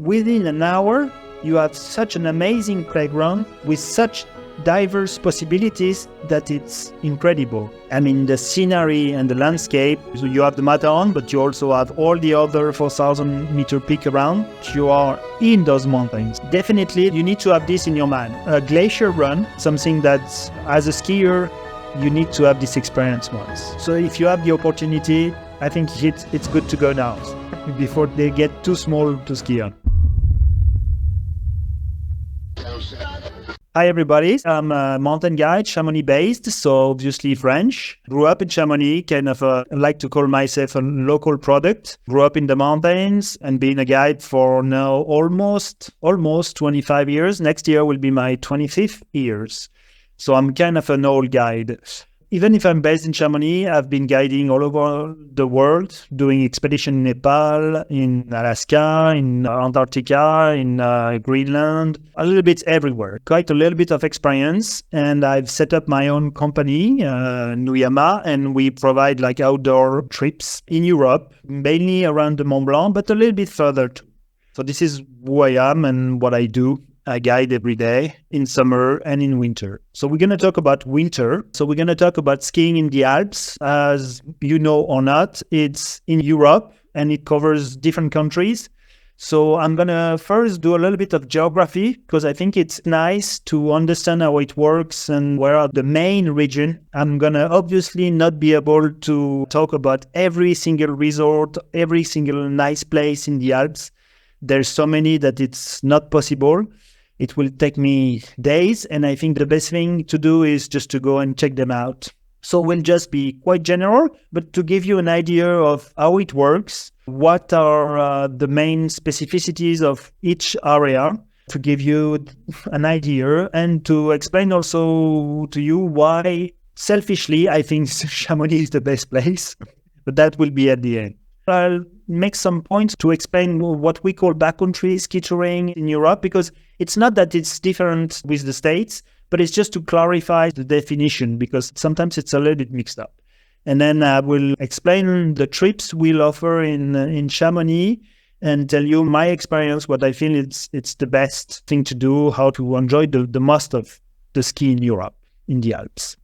within an hour, you have such an amazing playground with such diverse possibilities that it's incredible. I mean, the scenery and the landscape, so you have the Matterhorn, but you also have all the other 4,000-meter peak around. You are in those mountains. Definitely, you need to have this in your mind. A glacier run, something that, as a skier, you need to have this experience once. So if you have the opportunity, I think it's good to go now, before they get too small to ski on. Hi everybody, I'm a mountain guide, Chamonix based, so obviously French. Grew up in Chamonix, kind of I like to call myself a local product. Grew up in the mountains and been a guide for now almost 25 years. Next year will be my 25th years. So I'm kind of an old guide. Even if I'm based in Chamonix, I've been guiding all over the world, doing expedition in Nepal, in Alaska, in Antarctica, in Greenland, a little bit everywhere. Quite a little bit of experience. And I've set up my own company, Nuyama, and we provide like outdoor trips in Europe, mainly around the Mont Blanc, but a little bit further too. So this is who I am and what I do. I guide every day in summer and in winter. So we're going to talk about winter. So we're going to talk about skiing in the Alps. As you know or not, it's in Europe and it covers different countries. So I'm going to first do a little bit of geography because I think it's nice to understand how it works and where are the main region. I'm going to obviously not be able to talk about every single resort, every single nice place in the Alps. There's so many that it's not possible. It will take me days, and I think the best thing to do is just to go and check them out. So we'll just be quite general, but to give you an idea of how it works, what are the main specificities of each area, to give you an idea, and to explain also to you why, selfishly, I think Chamonix is the best place, but that will be at the end. I'll make some points to explain what we call backcountry ski touring in Europe, because it's not that it's different with the States, but it's just to clarify the definition, because sometimes it's a little bit mixed up. And then I will explain the trips we'll offer in Chamonix and tell you my experience, what I feel it's the best thing to do, how to enjoy the most of the ski in Europe, in the Alps.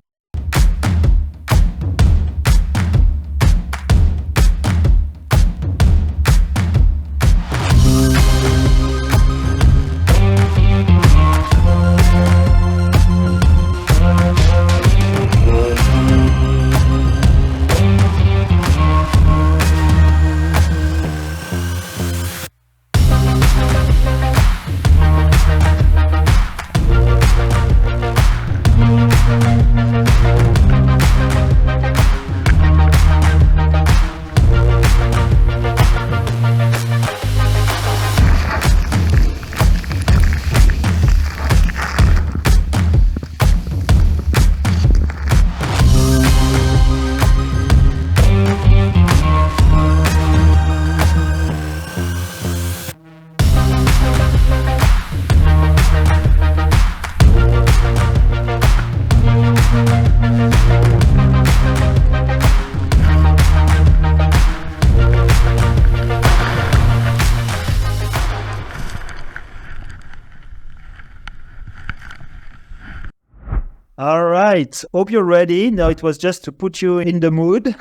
All right, hope you're ready. Now it was just to put you in the mood.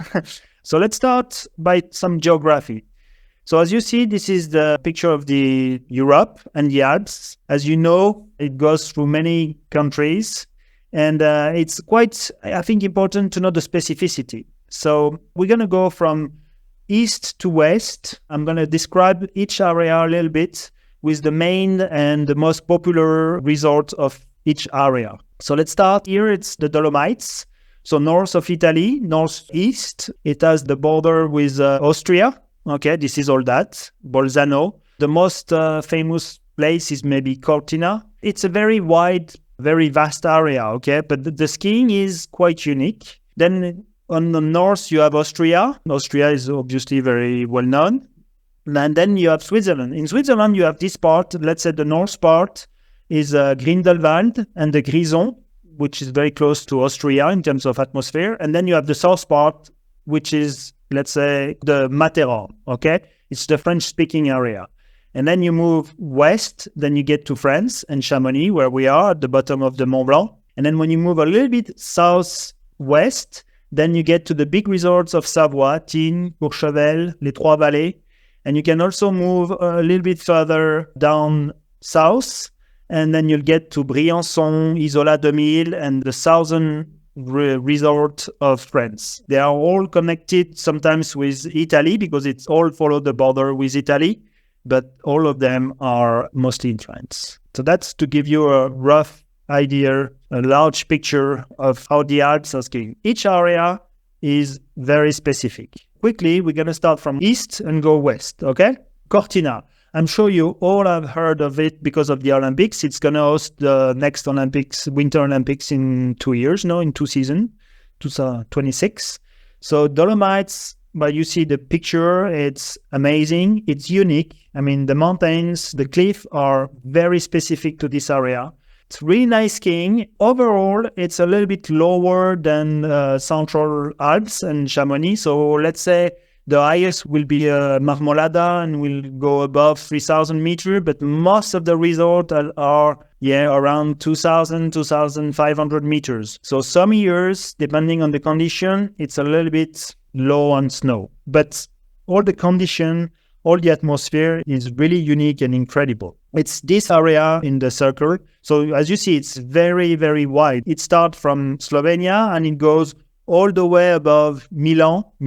So let's start by some geography. So as you see, this is the picture of the Europe and the Alps. As you know, it goes through many countries, and it's quite, I think, important to know the specificity. So we're going to go from east to west. I'm going to describe each area a little bit with the main and the most popular resort of each area. So let's start here. It's the Dolomites. So north of Italy, northeast. It has the border with Austria. Okay, this is all that. Bolzano. The most famous place is maybe Cortina. It's a very wide, very vast area, okay? But the skiing is quite unique. Then on the north, you have Austria. Austria is obviously very well known. And then you have Switzerland. In Switzerland, you have this part, let's say the north part, is Grindelwald and the Grison, which is very close to Austria in terms of atmosphere. And then you have the south part, which is, let's say, the Matterhorn, okay? It's the French-speaking area. And then you move west, then you get to France and Chamonix, where we are at the bottom of the Mont Blanc. And then when you move a little bit southwest, then you get to the big resorts of Savoie, Tignes, Courchevel, Les Trois Vallées. And you can also move a little bit further down south, and then you'll get to Briançon, Isola 2000, and the southern resort of France. They are all connected sometimes with Italy because it's all follow the border with Italy, but all of them are mostly in France. So that's to give you a rough idea, a large picture of how the Alps are skiing. Each area is very specific. Quickly, we're going to start from east and go west, okay? Cortina. I'm sure you all have heard of it because of the Olympics. It's going to host the next Olympics, Winter Olympics in 2 years, in 2 seasons, 2026. So Dolomites, but you see the picture, it's amazing. It's unique. I mean, the mountains, the cliff are very specific to this area. It's really nice skiing. Overall, it's a little bit lower than Central Alps and Chamonix. So let's say the highest will be Marmolada and will go above 3,000 meters, but most of the resorts are around 2,000, 2,500 meters. So some years, depending on the condition, it's a little bit low on snow. But all the condition, all the atmosphere is really unique and incredible. It's this area in the circle. So as you see, it's very, very wide. It starts from Slovenia and it goes all the way above Milano,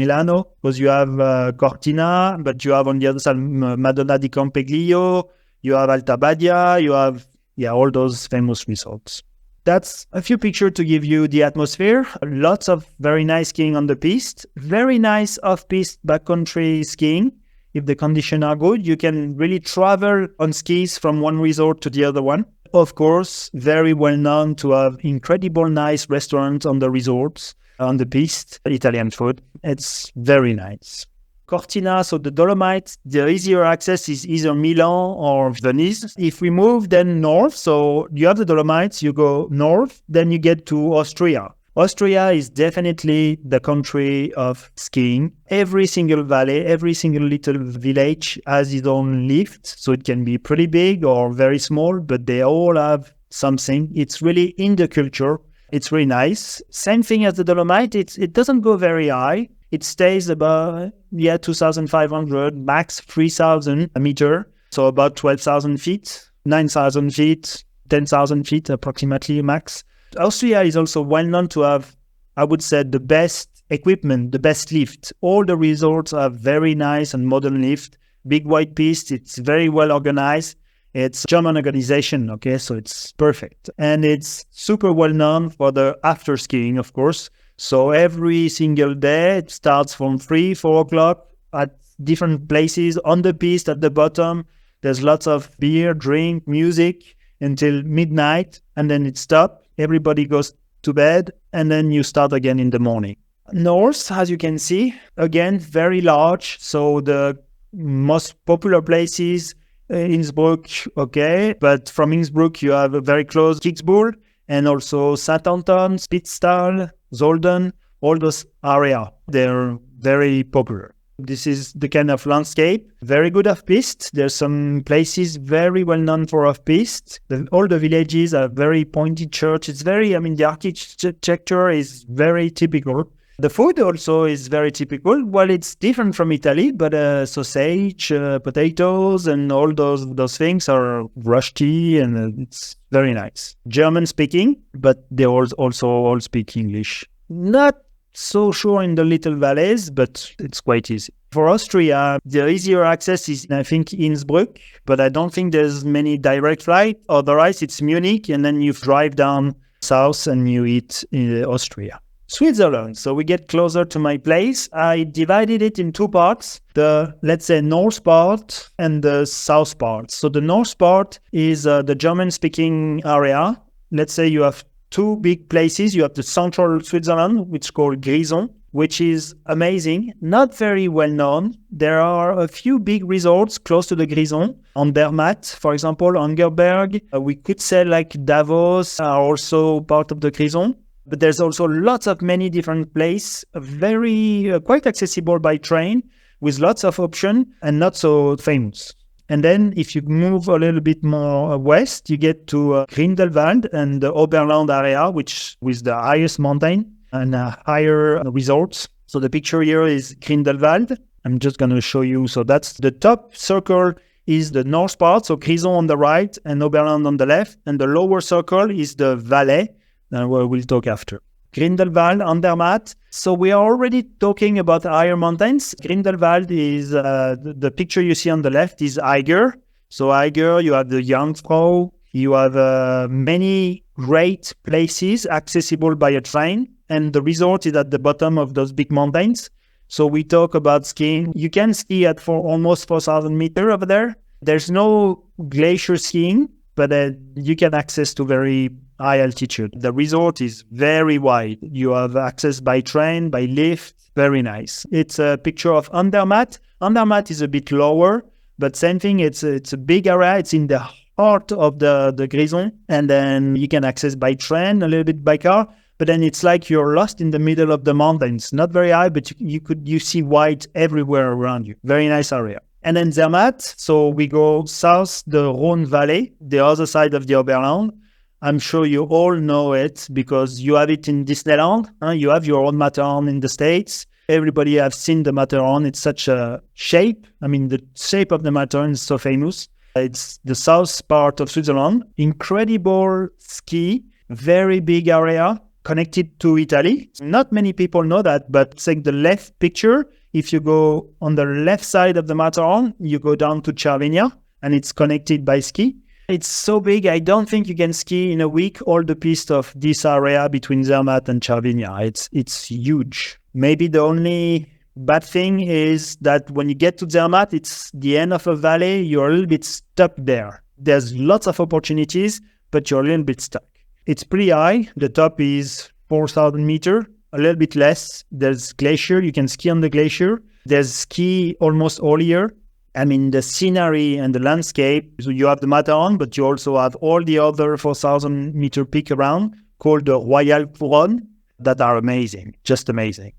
because you have Cortina, but you have on the other side Madonna di Campiglio, you have Alta Badia, you have all those famous resorts. That's a few pictures to give you the atmosphere. Lots of very nice skiing on the piste, very nice off-piste backcountry skiing. If the conditions are good, you can really travel on skis from one resort to the other one. Of course, very well known to have incredible nice restaurants on the resorts, on the piste, Italian food. It's very nice. Cortina, so the Dolomites, the easier access is either Milan or Venice. If we move then north, so you have the Dolomites, you go north, then you get to Austria. Austria is definitely the country of skiing. Every single valley, every single little village has its own lift. So it can be pretty big or very small, but they all have something. It's really in the culture. It's really nice. Same thing as the Dolomite. It doesn't go very high. It stays about 2,500, max 3,000 a meter. So about 12,000 feet, 9,000 feet, 10,000 feet approximately max. Austria is also well known to have, I would say, the best equipment, the best lift. All the resorts have very nice and modern lift, big wide piste. It's very well organized. It's German organization, okay, so it's perfect. And it's super well known for the after skiing, of course. So every single day, it starts from 3, 4 o'clock at different places on the piste at the bottom. There's lots of beer, drink, music until midnight, and then it stops. Everybody goes to bed, and then you start again in the morning. North, as you can see, again, very large. So the most popular places, Innsbruck, okay. But from Innsbruck, you have a very close Kitzbühel, and also Saint-Anton, Spitztal, Zolden, all those areas. They're very popular. This is the kind of landscape. Very good off-piste. There's some places very well known for off-piste. All the villages are very pointed church. It's very, the architecture is very typical. The food also is very typical. Well, it's different from Italy, but sausage, potatoes, and all those things are rusty, and it's very nice. German speaking, but they also all speak English. Not so sure in the little valleys, but it's quite easy. For Austria, the easier access is, I think, Innsbruck, but I don't think there's many direct flight. Otherwise, it's Munich, and then you drive down south and you eat in Austria. Switzerland. So we get closer to my place. I divided it in 2 parts, the, let's say, north part and the south part. So the north part is the German-speaking area. Let's say you have 2 big places. You have the central Switzerland, which is called Grison, which is amazing, not very well known. There are a few big resorts close to the Grison. Andermatt, for example, Angerberg. We could say like Davos are also part of the Grison. But there's also lots of many different places, very quite accessible by train, with lots of options and not so famous. And then if you move a little bit more west, you get to Grindelwald and the Oberland area, which with the highest mountain and higher resorts. So the picture here is Grindelwald. I'm just going to show you. So that's the top circle is the north part, so Grison on the right and Oberland on the left. And the lower circle is the Valais, where we'll talk after. Grindelwald, Andermatt. So we are already talking about higher mountains. Grindelwald is, the picture you see on the left is Eiger. So Eiger, you have the Jungfrau, you have many great places accessible by a train, and the resort is at the bottom of those big mountains. So we talk about skiing. You can ski at almost 4,000 meters over there. There's no glacier skiing, but you can access to very high altitude. The resort is very wide. You have access by train, by lift. Very nice. It's a picture of Andermatt. Andermatt is a bit lower, but same thing. It's a big area. It's in the heart of the Grison, and then you can access by train, a little bit by car. But then it's like you're lost in the middle of the mountains. Not very high, but you see white everywhere around you. Very nice area. And then Zermatt. So we go south, the Rhône Valley, the other side of the Oberland. I'm sure you all know it because you have it in Disneyland. You have your own Matterhorn in the States. Everybody has seen the Matterhorn. It's such a shape. I mean, the shape of the Matterhorn is so famous. It's the south part of Switzerland. Incredible ski, very big area connected to Italy. Not many people know that, but take the left picture. If you go on the left side of the Matterhorn, you go down to Cervinia, and it's connected by ski. It's so big, I don't think you can ski in a week all the piste of this area between Zermatt and Cervinia. It's huge. Maybe the only bad thing is that when you get to Zermatt, it's the end of a valley, you're a little bit stuck there. There's lots of opportunities, but you're a little bit stuck. It's pretty high. The top is 4,000 meters, a little bit less. There's glacier. You can ski on the glacier. There's ski almost all year. I mean, the scenery and the landscape. So you have the Matterhorn, but you also have all the other 4,000 meter peak around called the Royal Couronne that are amazing, just amazing.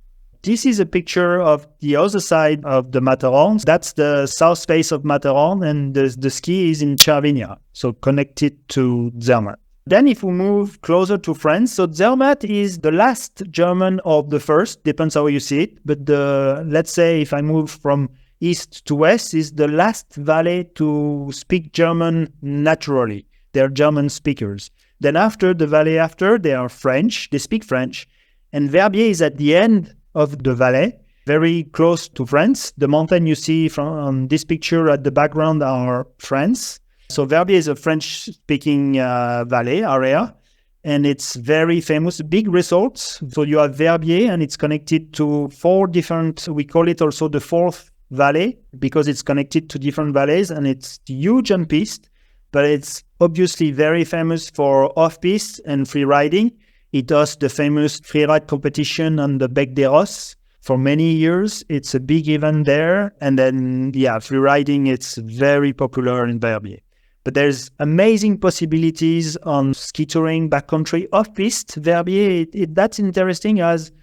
This is a picture of the other side of the Matterhorn. That's the south face of Matterhorn, and the ski is in Cervinia, so connected to Zermatt. Then if we move closer to France, so Zermatt is the last German of the first, depends how you see it, but let's say if I move from east to west, is the last valley to speak German naturally. They're German speakers. Then after, the valley after, they are French, they speak French. And Verbier is at the end of the valley, very close to France. The mountain you see from this picture at the background are France. So Verbier is a French-speaking valley area, and it's very famous, big resorts. So you have Verbier, and it's connected to 4 different, we call it also the fourth valley, because it's connected to different valleys, and it's huge on piste, but it's obviously very famous for off-piste and free riding. It does the famous freeride competition on the Bec des Rosses for many years. It's a big event there. And then, free riding, it's very popular in Verbier. But there's amazing possibilities on ski touring, backcountry, off-piste. Verbier, that's interesting as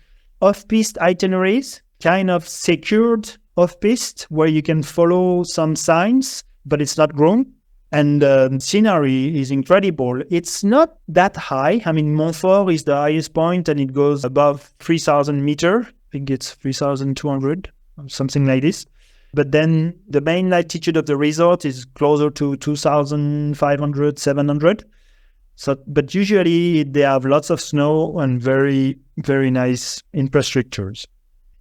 off-piste itineraries, kind of secured off-piste, where you can follow some signs, but it's not groomed. And the scenery is incredible. It's not that high. I mean, Montfort is the highest point, and it goes above 3,000 meters. I think it's 3,200, something like this. But then the main altitude of the resort is closer to 2,500, 700. So, but usually they have lots of snow and very, very nice infrastructures.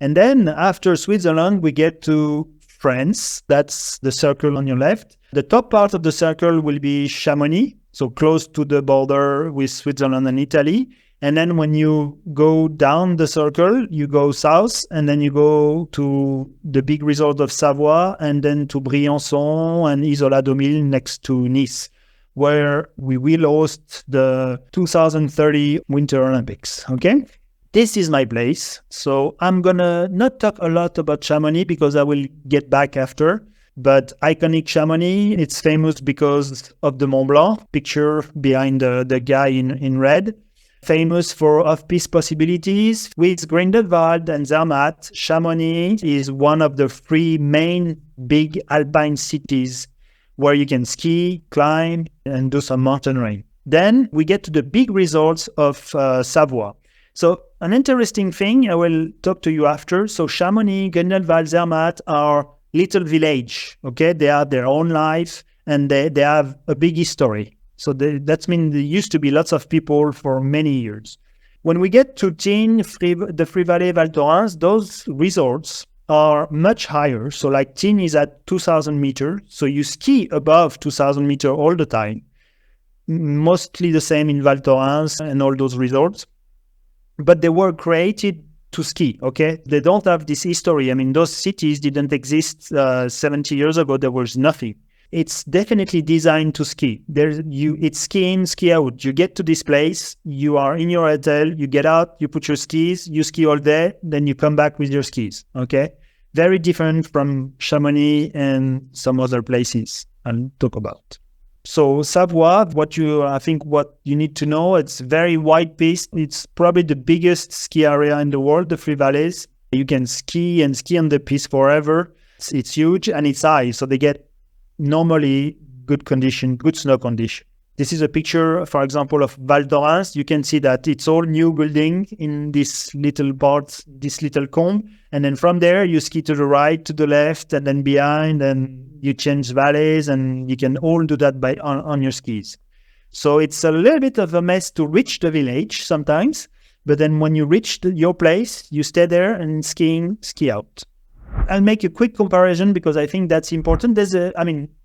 And then after Switzerland, we get to France. That's the circle on your left. The top part of the circle will be Chamonix, so close to the border with Switzerland and Italy. And then when you go down the circle, you go south, and then you go to the big resort of Savoie, and then to Briançon and Isola-2000 next to Nice, where we will host the 2030 Winter Olympics, okay? This is my place. So I'm going to not talk a lot about Chamonix because I will get back after. But iconic Chamonix, it's famous because of the Mont Blanc picture behind the guy in red. Famous for off-piste possibilities. With Grindelwald and Zermatt, Chamonix is one of the 3 main big Alpine cities where you can ski, climb, and do some mountaineering. Then we get to the big resorts of Savoie. So an interesting thing I will talk to you after. So Chamonix, Grindelwald, Zermatt are little village, okay? They have their own life and they have a big history. So that means there used to be lots of people for many years. When we get to Tignes, the Free-Vallée, Val Thorens, those resorts are much higher. So like Tignes is at 2,000 meters. So you ski above 2,000 meters all the time. Mostly the same in Val Thorens and all those resorts. But they were created to ski, okay? They don't have this history. I mean, those cities didn't exist 70 years ago. There was nothing. It's definitely designed to ski. It's ski in, ski out. You get to this place, you are in your hotel, you get out, you put your skis, you ski all day, then you come back with your skis, okay? Very different from Chamonix and some other places I'll talk about. So Savoie, what you need to know, it's very wide piste. It's probably the biggest ski area in the world, the Free Valleys. You can ski and ski on the piste forever. It's huge and it's high, so they get normally good condition, good snow condition. This is a picture, for example, of Val Thorens. You can see that it's all new building in this little part, this little comb. And then from there, you ski to the right, to the left, and then behind, and you change valleys, and you can all do that on your skis. So it's a little bit of a mess to reach the village sometimes. But then when you reach your place, you stay there and ski out. I'll make a quick comparison because I think that's important.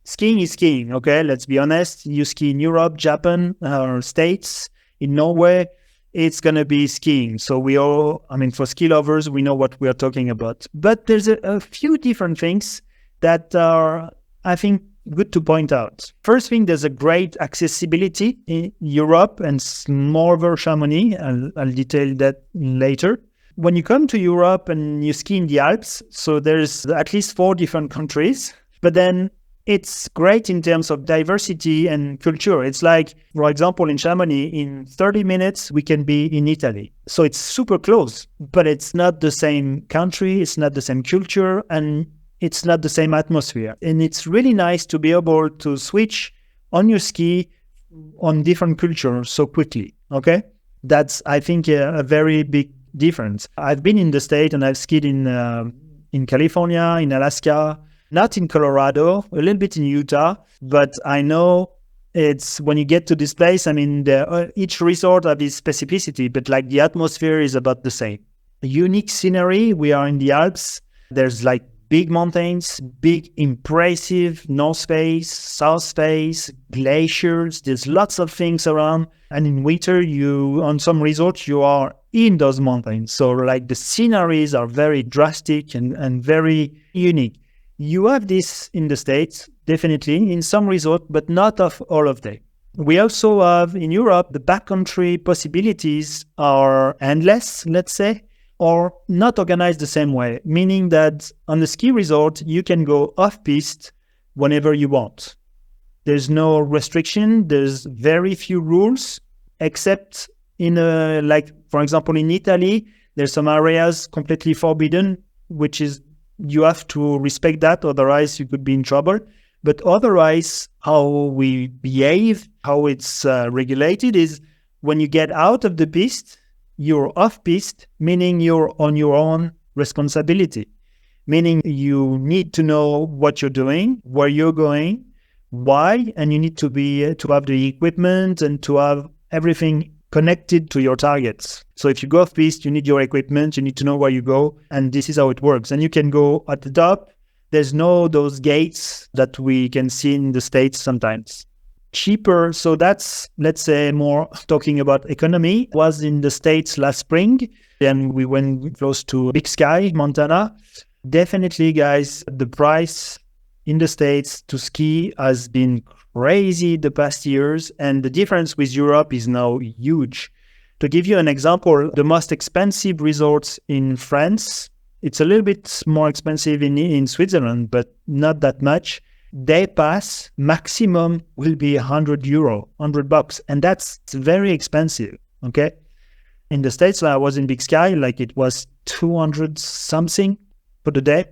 Skiing is skiing, okay? Let's be honest. You ski in Europe, Japan, or States, in Norway, it's going to be skiing. So for ski lovers, we know what we are talking about. But there's a few different things that are, I think, good to point out. First thing, there's a great accessibility in Europe and more over Chamonix. I'll detail that later. When you come to Europe and you ski in the Alps, so there's at least 4 different countries, but then it's great in terms of diversity and culture. It's like, for example, in Chamonix, in 30 minutes, we can be in Italy. So it's super close, but it's not the same country, it's not the same culture, and it's not the same atmosphere. And it's really nice to be able to switch on your ski on different cultures so quickly, okay? That's, I think, a very big difference. I've been in the States and I've skied in California, in Alaska, not in Colorado, a little bit in Utah, but I know it's when you get to this place, each resort has its specificity, but like the atmosphere is about the same. Unique scenery, we are in the Alps. There's like big mountains, big impressive north face, south face, glaciers. There's lots of things around. And in winter, on some resorts, you are in those mountains. So like the sceneries are very drastic and very unique. You have this in the States, definitely, in some resorts, but not of all of them. We also have in Europe, the backcountry possibilities are endless, let's say, or not organized the same way, meaning that on the ski resort, you can go off-piste whenever you want. There's no restriction. There's very few rules, except for example, in Italy, there's some areas completely forbidden, which is you have to respect that, otherwise you could be in trouble. But otherwise, how we behave, how it's regulated is when you get out of the piste, you're off-piste, meaning you're on your own responsibility, meaning you need to know what you're doing, where you're going, why, and you need to have the equipment and to have everything connected to your targets. So if you go off-piste, you need your equipment, you need to know where you go, and this is how it works. And you can go at the top. There's no those gates that we can see in the States sometimes. Cheaper, so that's, let's say, more talking about economy, was in the States last spring. Then we went close to Big Sky, Montana. Definitely, guys, the price in the States to ski has been crazy the past years, and the difference with Europe is now huge. To give you an example, the most expensive resorts in France, it's a little bit more expensive in Switzerland, but not that much. Day pass maximum will be €100, $100, and that's very expensive, okay? In the States, when I was in Big Sky, like it was 200 something for the day,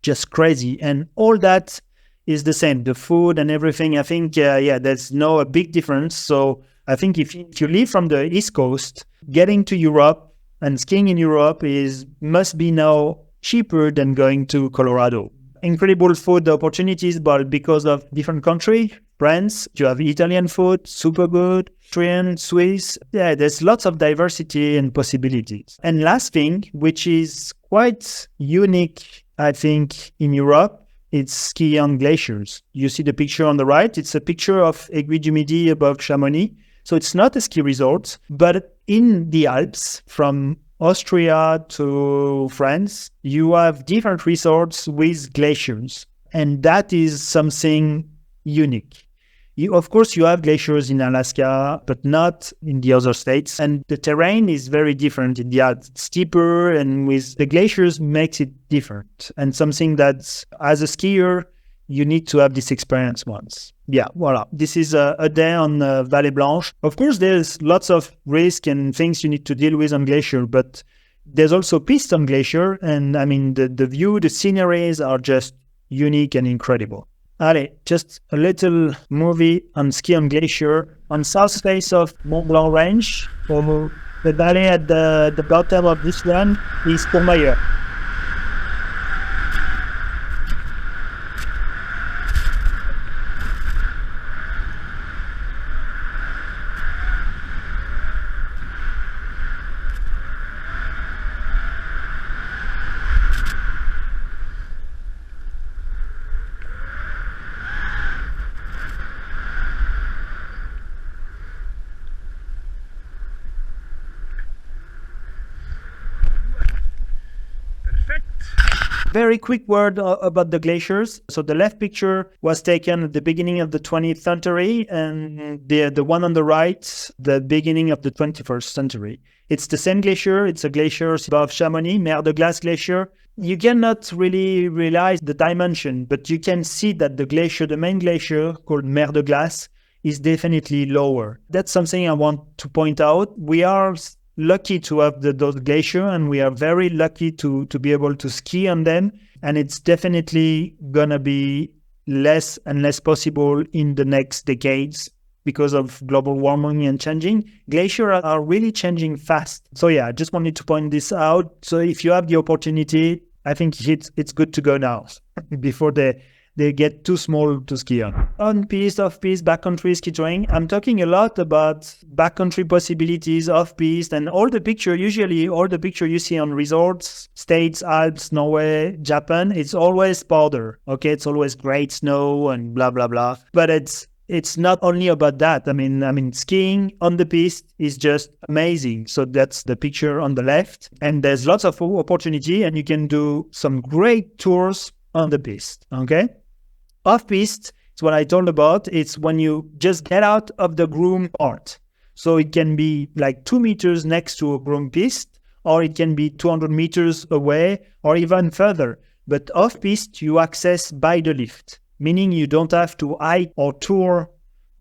just crazy. And all that is the same. The food and everything, I think, there's a big difference. So I think if you live from the East Coast, getting to Europe and skiing in Europe must be now cheaper than going to Colorado. Incredible food opportunities, but because of different country, France, you have Italian food, super good, Austrian, Swiss. Yeah, there's lots of diversity and possibilities. And last thing, which is quite unique, I think, in Europe, it's ski on glaciers. You see the picture on the right. It's a picture of Aiguille du Midi above Chamonix. So it's not a ski resort, but in the Alps, from Austria to France, you have different resorts with glaciers. And that is something unique. Of course, you have glaciers in Alaska, but not in the other states. And the terrain is very different in the Alps. It's steeper, and with the glaciers makes it different. And something that, as a skier, you need to have this experience once. Yeah, voila. This is a day on Vallee Blanche. Of course, there's lots of risk and things you need to deal with on glacier, but there's also piste on glacier. And I mean, the view, the sceneries are just unique and incredible. Allez, just a little movie on ski on glacier on south face of Mont Blanc range. For the valley at the bottom of this one is Courmayeur. Very quick word about the glaciers. So the left picture was taken at the beginning of the 20th century, and the one on the right, the beginning of the 21st century. It's the same glacier. It's a glacier above Chamonix, Mer de Glace glacier. You cannot really realize the dimension, but you can see that the glacier, the main glacier called Mer de Glace, is definitely lower. That's something I want to point out. We are lucky to have those glaciers, and we are very lucky to be able to ski on them. And it's definitely going to be less and less possible in the next decades because of global warming and changing. Glaciers are really changing fast. So yeah, I just wanted to point this out. So if you have the opportunity, I think it's good to go now before they get too small to ski on. On-piste, off-piste, backcountry ski touring. I'm talking a lot about backcountry possibilities, off-piste, and all the picture you see on resorts, States, Alps, Norway, Japan, it's always powder. Okay, it's always great snow and blah, blah, blah. But it's not only about that. I mean, skiing on the piste is just amazing. So that's the picture on the left. And there's lots of opportunity, and you can do some great tours on the piste. Okay? Off-piste is what I told about. It's when you just get out of the groomed part. So it can be like 2 meters next to a groomed piste, or it can be 200 meters away, or even further. But off-piste, you access by the lift, meaning you don't have to hike or tour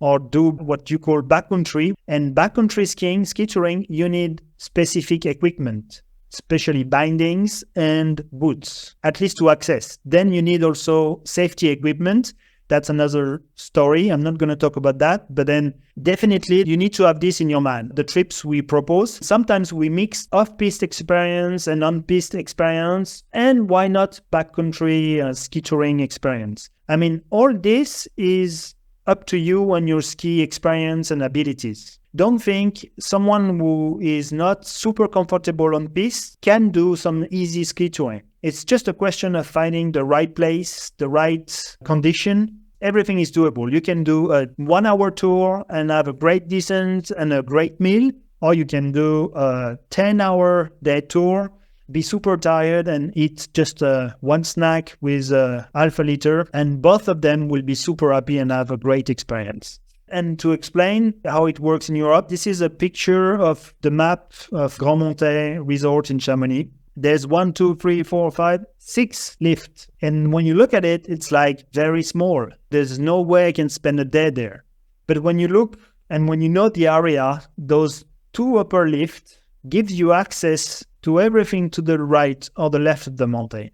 or do what you call backcountry. And backcountry skiing, ski touring, you need specific equipment, especially bindings and boots, at least to access. Then you need also safety equipment. That's another story. I'm not going to talk about that, but then definitely you need to have this in your mind. The trips we propose, sometimes we mix off-piste experience and on-piste experience, and why not backcountry ski touring experience? I mean, all this is up to you and your ski experience and abilities. Don't think someone who is not super comfortable on piste can do some easy ski touring. It's just a question of finding the right place, the right condition. Everything is doable. You can do a 1-hour tour and have a great descent and a great meal, or you can do a 10-hour day tour, be super tired and eat just one snack with half a liter, and both of them will be super happy and have a great experience. And to explain how it works in Europe, this is a picture of the map of Grand Montet Resort in Chamonix. There's 1, 2, 3, 4, 5, 6 lifts. And when you look at it, it's like very small. There's no way I can spend a day there. But when you look and when you know the area, those 2 upper lifts gives you access to everything to the right or the left of the mountain.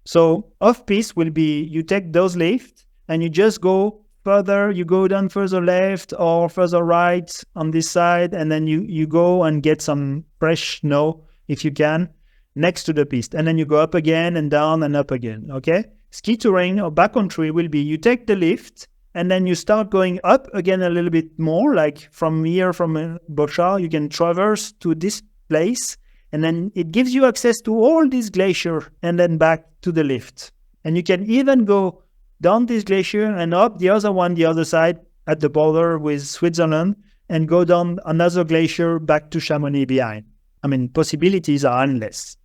So off-piste will be, you take those lifts and you just go further, you go down further left or further right on this side, and then you go and get some fresh snow, if you can, next to the piste. And then you go up again and down and up again, okay? Ski touring or backcountry will be, you take the lift, and then you start going up again a little bit more, like from here, from Bochard, you can traverse to this place, and then it gives you access to all this glacier and then back to the lift. And you can even go down this glacier and up the other one, the other side at the border with Switzerland, and go down another glacier back to Chamonix behind. I mean, possibilities are endless.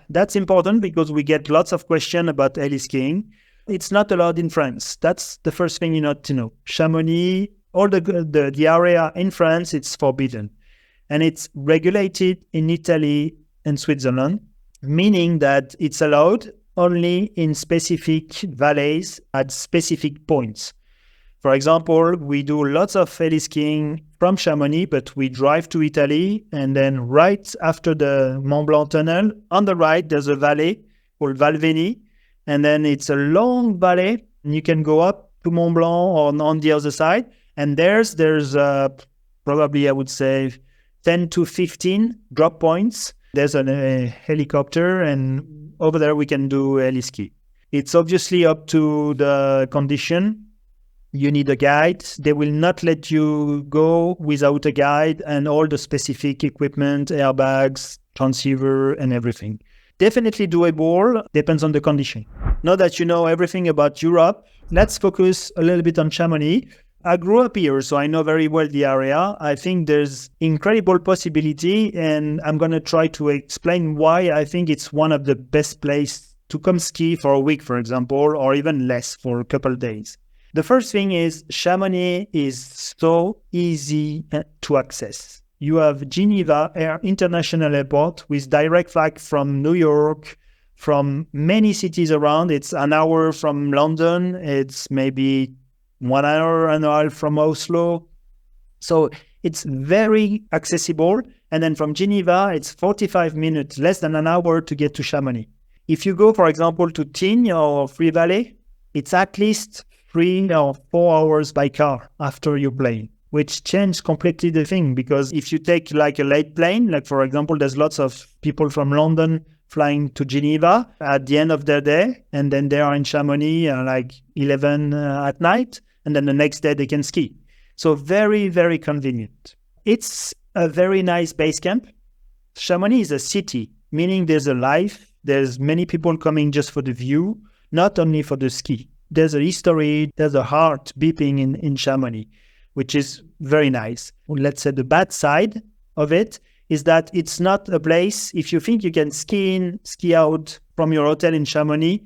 That's important because we get lots of questions about heli skiing. It's not allowed in France. That's the first thing you need to know. Chamonix, all the area in France, it's forbidden. And it's regulated in Italy and Switzerland, meaning that it's allowed only in specific valleys at specific points. For example, we do lots of heli skiing from Chamonix, but we drive to Italy, and then right after the Mont Blanc tunnel, on the right, there's a valley called Vallee, and then it's a long valley, and you can go up to Mont Blanc or on the other side, and there's probably, I would say, 10 to 15 drop points. There's a helicopter, and over there we can do heli ski. It's obviously up to the condition. You need a guide. They will not let you go without a guide and all the specific equipment, airbags, transceiver, and everything. Definitely doable, depends on the condition. Now that you know everything about Europe, let's focus a little bit on Chamonix. I grew up here, so I know very well the area. I think there's incredible possibility, and I'm going to try to explain why I think it's one of the best places to come ski for a week, for example, or even less for a couple of days. The first thing is Chamonix is so easy to access. You have Geneva International Airport with direct flight from New York, from many cities around. It's an hour from London. It's maybe 1 hour and a half from Oslo. So it's very accessible. And then from Geneva, it's 45 minutes, less than an hour to get to Chamonix. If you go, for example, to Tignes or Free Valley, it's at least 3 or 4 hours by car after your plane, which changed completely the thing. Because if you take like a late plane, like for example, there's lots of people from London flying to Geneva at the end of their day, and then they are in Chamonix like 11 at night, and then the next day they can ski. So very, very convenient. It's a very nice base camp. Chamonix is a city, meaning there's a life. There's many people coming just for the view, not only for the ski. There's a history, there's a heart beeping in Chamonix, which is very nice. Let's say the bad side of it is that it's not a place, if you think you can ski in, ski out from your hotel in Chamonix,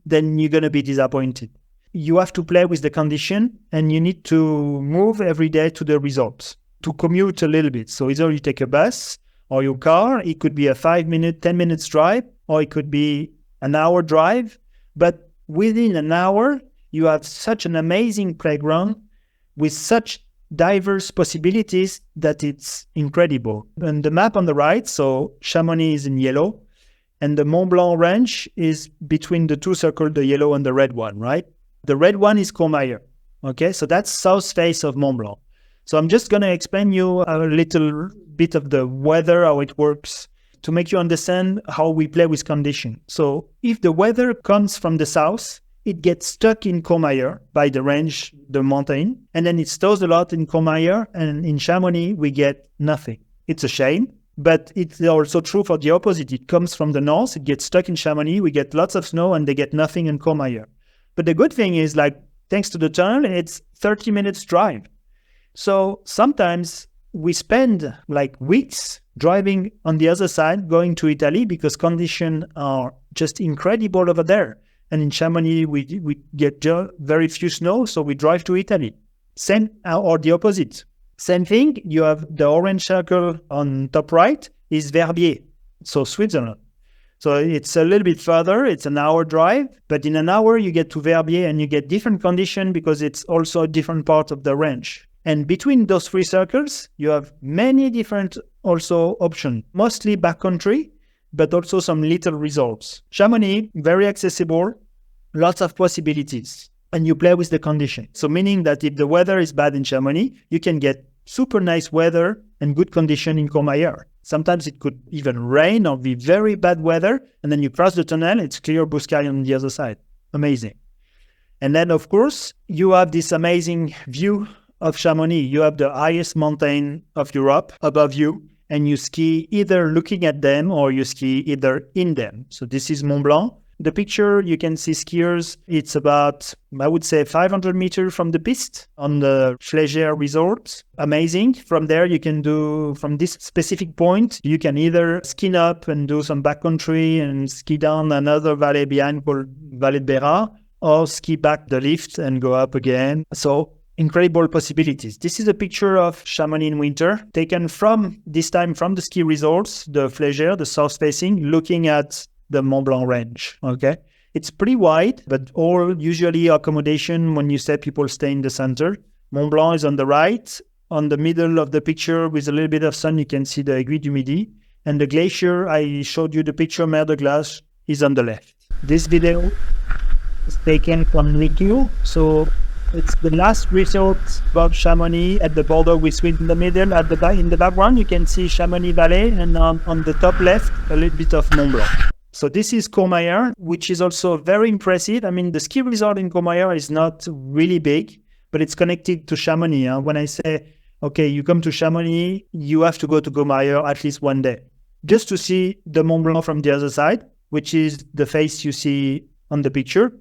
then you're going to be disappointed. You have to play with the condition, and you need to move every day to the resort to commute a little bit. So either you take a bus or your car. It could be a 5 minute, 10 minutes drive, or it could be an hour drive. But within an hour, you have such an amazing playground with such diverse possibilities that it's incredible. And the map on the right, so Chamonix is in yellow, and the Mont Blanc range is between the two circles, the yellow and the red one, right? The red one is Courmayeur, okay? So that's south face of Mont Blanc. So I'm just going to explain you a little bit of the weather, how it works, to make you understand how we play with condition. So if the weather comes from the south, it gets stuck in Courmayeur by the range, the mountain, and then it snows a lot in Courmayeur, and in Chamonix, we get nothing. It's a shame, but it's also true for the opposite. It comes from the north, it gets stuck in Chamonix, we get lots of snow, and they get nothing in Courmayeur. But the good thing is, like, thanks to the tunnel, it's 30 minutes drive. So sometimes we spend like weeks driving on the other side, going to Italy, because conditions are just incredible over there. And in Chamonix, we get very few snow, so we drive to Italy. Same, or the opposite. Same thing, you have the orange circle on top right is Verbier, so Switzerland. So it's a little bit further, it's an hour drive, but in an hour you get to Verbier and you get different conditions because it's also a different part of the range. And between those three circles, you have many different also options, mostly backcountry, but also some little resorts. Chamonix, very accessible, lots of possibilities. and you play with the condition. So meaning that if the weather is bad in Chamonix, you can get super nice weather and good condition in Courmayeur. Sometimes it could even rain or be very bad weather, and then you cross the tunnel, it's clear blue sky on the other side. Amazing. And then, of course, you have this amazing view of Chamonix. You have the highest mountain of Europe above you, and you ski either looking at them or you ski either in them. So this is Mont Blanc. The picture, you can see skiers. It's about, I would say, 500 meters from the piste on the Flégère resort. Amazing. From there, you can do, from this specific point, you can either ski up and do some backcountry and ski down another valley behind called Vallee Blanche, or ski back the lift and go up again. So incredible possibilities. This is a picture of Chamonix in winter, taken from, this time from the ski resorts, the Flégère, the south facing, looking at the Mont Blanc range, okay? It's pretty wide, but all usually accommodation, when you say people stay in the center. Mont Blanc is on the right. On the middle of the picture with a little bit of sun, you can see the Aiguille du Midi. And the glacier, I showed you the picture, Mer de Glace, is on the left. This video is taken from Liquio. So it's the last resort above Chamonix at the border with Sweden in the middle. At the back, in the background, you can see Chamonix Valley, and on the top left, a little bit of Mont Blanc. So this is Courmayeur, which is also very impressive. I mean, the ski resort in Courmayeur is not really big, but it's connected to Chamonix. When I say, okay, you come to Chamonix, you have to go to Courmayeur at least one day, just to see the Mont Blanc from the other side, which is the face you see on the picture,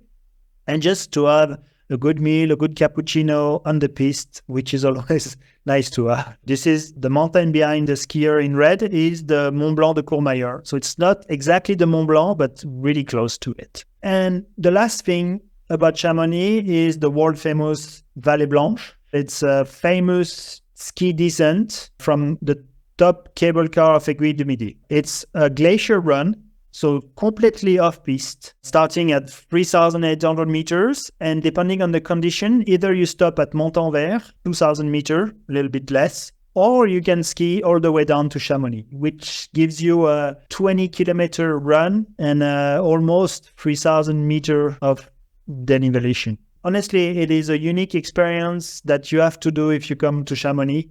and just to have a good meal, a good cappuccino on the piste, which is always nice to have. This is the mountain behind the skier in red, is the Mont Blanc de Courmayeur. So it's not exactly the Mont Blanc, but really close to it. And the last thing about Chamonix is the world famous Vallee Blanche. It's a famous ski descent from the top cable car of Aiguille du Midi. It's a glacier run, so completely off-piste, starting at 3,800 meters. And depending on the condition, either you stop at Montanvert, 2,000 meters, a little bit less, or you can ski all the way down to Chamonix, which gives you a 20-kilometer run and almost 3,000 meters of denivellation. Honestly, it is a unique experience that you have to do if you come to Chamonix.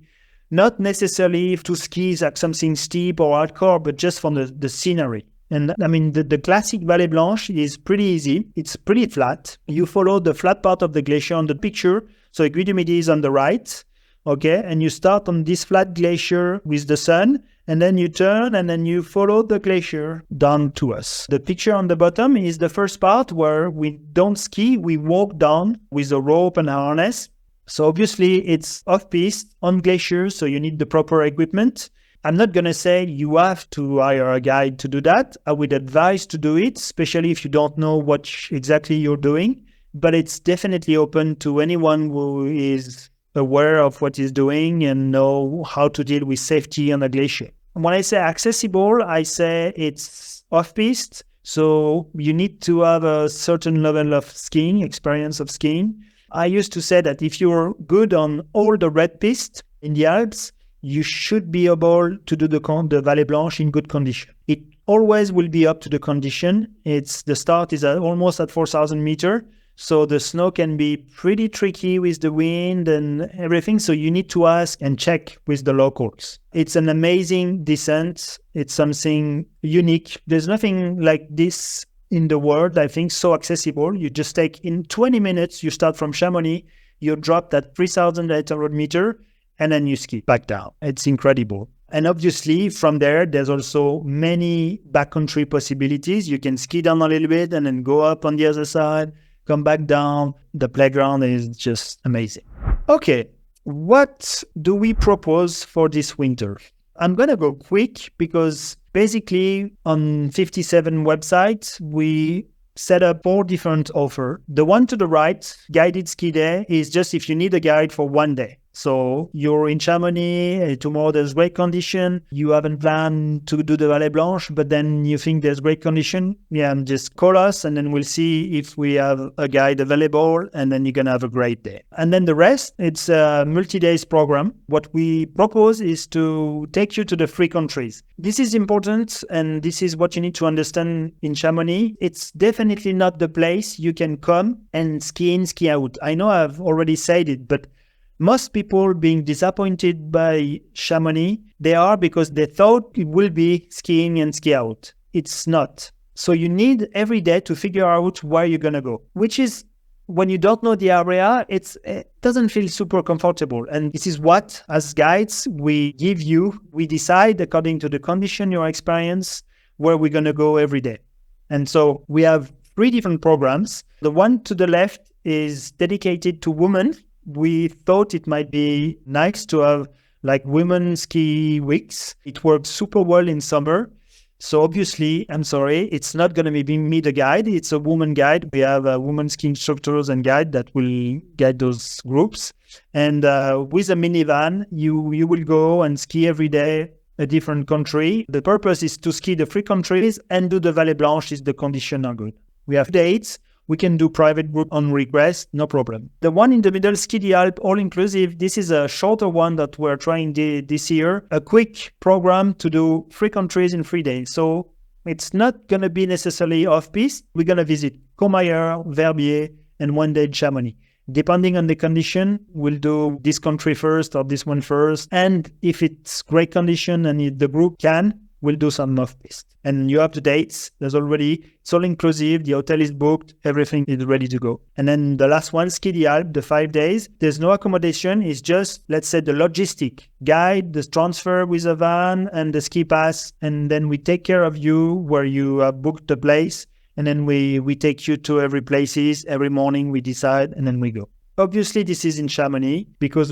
Not necessarily to ski like something steep or hardcore, but just from the scenery. And I mean, the classic Vallee Blanche is pretty easy. It's pretty flat. You follow the flat part of the glacier on the picture. So Aiguille du Midi is on the right, okay? And you start on this flat glacier with the sun, and then you turn and then you follow the glacier down to us. The picture on the bottom is the first part where we don't ski, we walk down with a rope and a harness. So obviously it's off-piste, on glacier, so you need the proper equipment. I'm not going to say you have to hire a guide to do that. I would advise to do it, especially if you don't know what exactly you're doing. But it's definitely open to anyone who is aware of what he's doing and know how to deal with safety on a glacier. When I say accessible, I say it's off-piste. So you need to have a certain level of skiing, experience of skiing. I used to say that if you're good on all the red pistes in the Alps, you should be able to do the Vallee Blanche in good condition. It always will be up to the condition. The start is almost at 4,000 meters, so the snow can be pretty tricky with the wind and everything, so you need to ask and check with the locals. It's an amazing descent. It's something unique. There's nothing like this in the world, I think, so accessible. You just take, in 20 minutes, you start from Chamonix, you drop at 3,800 meters, and then you ski back down. It's incredible. And obviously, from there, there's also many backcountry possibilities. You can ski down a little bit and then go up on the other side, come back down. The playground is just amazing. Okay, what do we propose for this winter? I'm going to go quick because basically on 57 websites, we set up 4 different offers. The one to the right, guided ski day, is just if you need a guide for one day. So you're in Chamonix, tomorrow there's great condition. You haven't planned to do the Vallee Blanche, but then you think there's great condition. Yeah, just call us and then we'll see if we have a guide available, and then you're going to have a great day. And then the rest, it's a multi-days program. What we propose is to take you to the free countries. This is important, and this is what you need to understand in Chamonix. It's definitely not the place you can come and ski in, ski out. I know I've already said it, but most people being disappointed by Chamonix, they are because they thought it will be skiing and ski out. It's not. So you need every day to figure out where you're going to go, which is, when you don't know the area, it doesn't feel super comfortable. And this is what, as guides, we give you. We decide according to the condition, your experience, where we're going to go every day. And so we have 3 different programs. The one to the left is dedicated to women. We thought it might be nice to have like women ski weeks. It works super well in summer. So obviously, I'm sorry, it's not going to be me the guide. It's a woman guide. We have women ski instructors and guide that will guide those groups. And with a minivan, you will go and ski every day a different country. The purpose is to ski the 3 countries and do the Vallee Blanche if the conditions are good. We have dates. We can do private group on request, no problem. The one in the middle, Ski the Alps, all-inclusive, this is a shorter one that we're trying this year. A quick program to do 3 countries in 3 days. So it's not going to be necessarily off-piste. We're going to visit Courmayeur, Verbier, and one day Chamonix. Depending on the condition, we'll do this country first or this one first. And if it's great condition and if the group can, we'll do some off-piste. And you have the dates. It's all inclusive. The hotel is booked. Everything is ready to go. And then the last one, Ski the Alps, the 5 days. There's no accommodation. It's just, let's say, the logistic guide, the transfer with a van and the ski pass. And then we take care of you where you have booked the place. And then we take you to every places. Every morning we decide and then we go. Obviously, this is in Chamonix because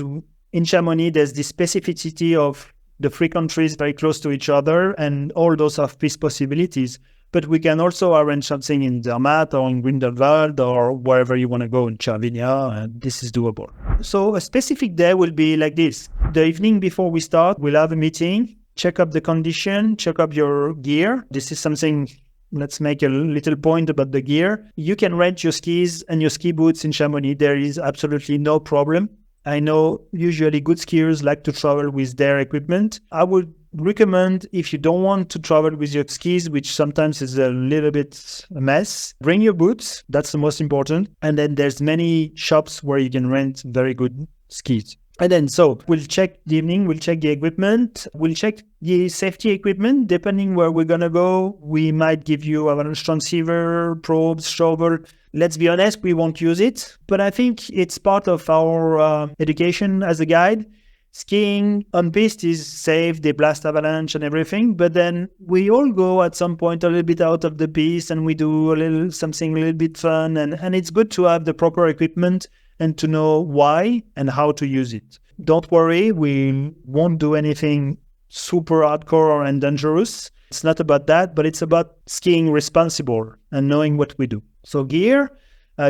in Chamonix, there's the specificity of the 3 countries very close to each other and all those off-piste possibilities. But we can also arrange something in Zermatt or in Grindelwald or wherever you want to go in Cervinia, and this is doable. So a specific day will be like this. The evening before we start, we'll have a meeting, check up the condition, check up your gear. This is something, let's make a little point about the gear. You can rent your skis and your ski boots in Chamonix. There is absolutely no problem. I know usually good skiers like to travel with their equipment. I would recommend, if you don't want to travel with your skis, which sometimes is a little bit a mess, bring your boots. That's the most important. And then there's many shops where you can rent very good skis. And then, so we'll check the evening, we'll check the equipment, we'll check the safety equipment. Depending where we're going to go, we might give you avalanche transceiver, probes, shovel. Let's be honest, we won't use it, but I think it's part of our education as a guide. Skiing on piste is safe, they blast avalanche and everything, but then we all go at some point a little bit out of the piste and we do something a little bit fun, and it's good to have the proper equipment and to know why and how to use it. Don't worry, we won't do anything super hardcore and dangerous. It's not about that, but it's about skiing responsible and knowing what we do. So gear,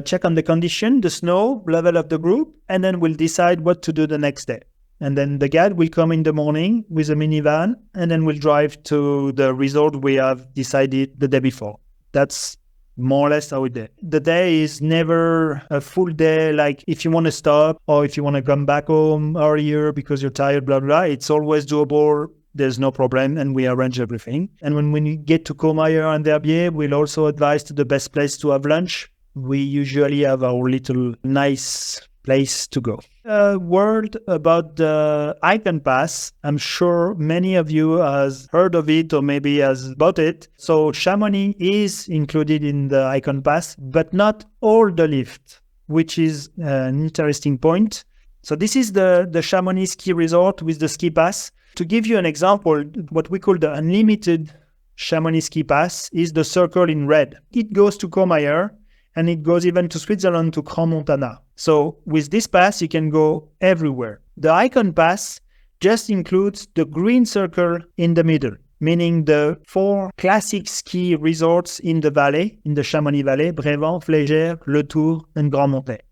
check on the condition, the snow, level of the group, and then we'll decide what to do the next day. And then the guide will come in the morning with a minivan, and then we'll drive to the resort we have decided the day before. That's more or less how it is. The day is never a full day, like if you want to stop or if you want to come back home earlier because you're tired, blah, blah. It's always doable. There's no problem, and we arrange everything. And when you get to Courmayeur and Verbier, we'll also advise to the best place to have lunch. We usually have our little nice place to go. A word about the Icon Pass. I'm sure many of you has heard of it or maybe has bought it. So Chamonix is included in the Icon Pass, but not all the lift, which is an interesting point. So this is the Chamonix ski resort with the ski pass. To give you an example, what we call the unlimited Chamonix ski pass is the circle in red. It goes to Courmayeur, and it goes even to Switzerland, to Crans-Montana. So with this pass, you can go everywhere. The Icon Pass just includes the green circle in the middle, meaning the 4 classic ski resorts in the valley, in the Chamonix Valley: Brévent, Flégère, Le Tour, and Grand Montet.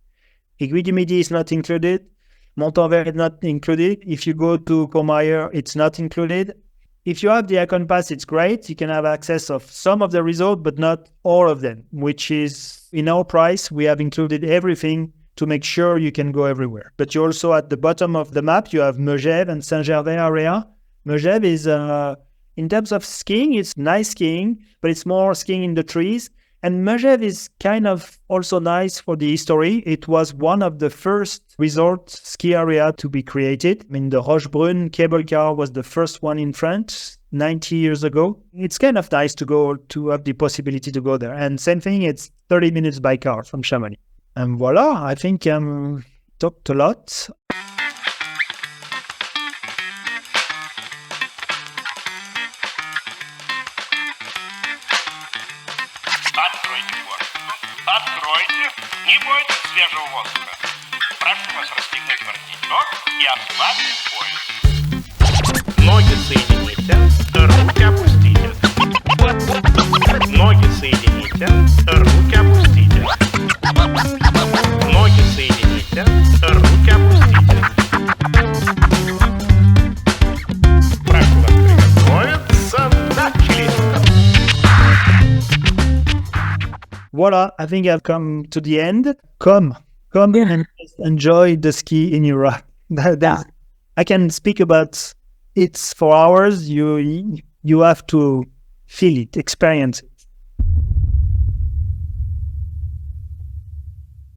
Aiguille du Midi is not included. Montanvert is not included. If you go to Courmayeur, it's not included. If you have the Icon Pass, it's great. You can have access of some of the resort, but not all of them, which is in our price. We have included everything to make sure you can go everywhere. But you also, at the bottom of the map, you have Megève and Saint-Gervais area. Megève is, in terms of skiing, it's nice skiing, but it's more skiing in the trees. And Megève is kind of also nice for the history. It was one of the first resort ski area to be created. I mean, the Rochebrune cable car was the first one in France 90 years ago. It's kind of nice to go, to have the possibility to go there. And same thing, it's 30 minutes by car from Chamonix. And voila, I think talked a lot. Откройте форточку. Откройте. Не бойтесь свежего воздуха. Прошу вас расстегнуть воротничок и ослабить пояс. Ноги соедините, руки опустите. Ноги соедините, руки опустите. Ноги соедините, руки опустите. Прошу вас приготовиться. Начали. Voila, I think I've come to the end. Come in and just enjoy the ski in Europe. I can speak about it for hours. You have to feel it, experience it.